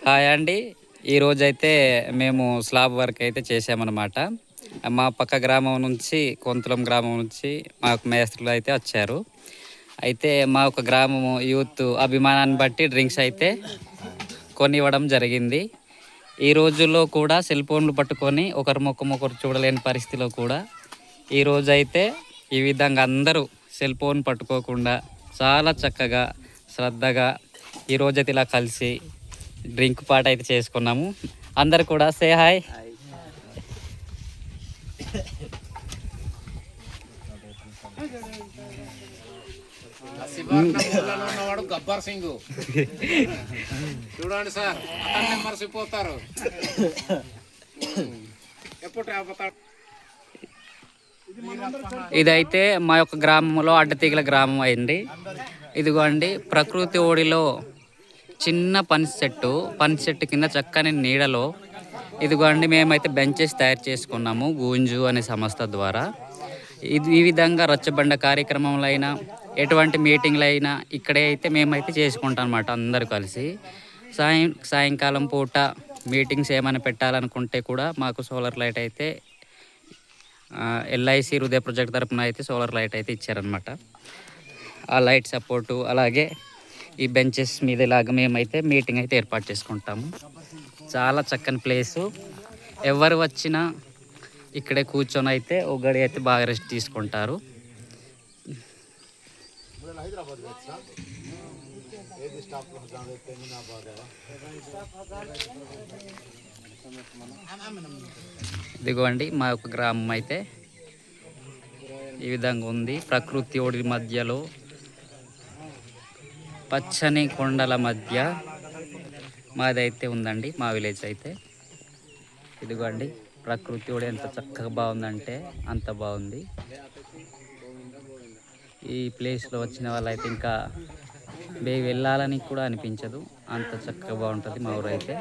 Hi అండి. ఈరోజైతే మేము స్లాబ్ వర్క్ అయితే చేసామన్నమాట. మా పక్క గ్రామం నుంచి కొంతులం గ్రామం నుంచి మాకు మేస్త్రులు అయితే వచ్చారు. అయితే మా ఒక గ్రామము యూత్ అభిమానాన్ని బట్టి డ్రింక్స్ అయితే కొనివ్వడం జరిగింది. ఈ రోజుల్లో కూడా సెల్ ఫోన్లు పట్టుకొని ఒకరి ముఖం ఒకరు చూడలేని పరిస్థితిలో కూడా ఈరోజైతే ఈ విధంగా అందరూ సెల్ ఫోన్ పట్టుకోకుండా చాలా చక్కగా శ్రద్ధగా ఈరోజైతే ఇలా కలిసి డ్రింక్ పాట అయితే చేసుకున్నాము. అందరు కూడా సే హాయ్. ఉన్నవాడు గబ్బర్ సింగ్ చూడండి సార్, అతన్ని మర్చిపోతారు. ఎప్పుడు రాబోతాడు. ఇదైతే మా యొక్క గ్రామంలో అడ్డతీగల గ్రామం అయింది. ఇదిగోండి ప్రకృతి ఓడిలో చిన్న పని చెట్టు కింద చక్కని నీడలో ఇదిగోండి మేమైతే బెంచెస్ తయారు చేసుకున్నాము గూంజు అనే సంస్థ ద్వారా. ఈ విధంగా రచ్చబండ కార్యక్రమంలో అయినా ఎటువంటి మీటింగ్లు అయినా ఇక్కడే అయితే మేమైతే చేసుకుంటాం అన్నమాట. అందరూ కలిసి సాయంకాలం పూట మీటింగ్స్ ఏమైనా పెట్టాలనుకుంటే కూడా మాకు సోలార్ లైట్ అయితే ఎల్ఐసి హృదయ ప్రాజెక్ట్ తరపున అయితే సోలార్ లైట్ అయితే ఇచ్చారనమాట. ఆ లైట్ సపోర్టు అలాగే ఈ బెంచెస్ మీద ఇలాగ మేమైతే మీటింగ్ అయితే ఏర్పాటు చేసుకుంటాము. చాలా చక్కని ప్లేసు. ఎవరు వచ్చినా ఇక్కడే కూర్చొని అయితే ఒక గడి అయితే బాగా రెస్ట్ తీసుకుంటారు. ఇదిగోండి మా యొక్క గ్రామం అయితే ఈ విధంగా ఉంది. ప్రకృతి ఒడి మధ్యలో పచ్చని కొండల మధ్య మాదైతే ఉందండి మా విలేజ్ అయితే. ఇదిగోండి ప్రకృతి ఒడి ఎంత చక్కగా బాగుందంటే అంత బాగుంది. ఈ ప్లేస్లో వచ్చిన వాళ్ళైతే ఇంకా వెళ్ళాలని కూడా అనిపించదు, అంత చక్కగా బాగుంటుంది మా ఊరైతే.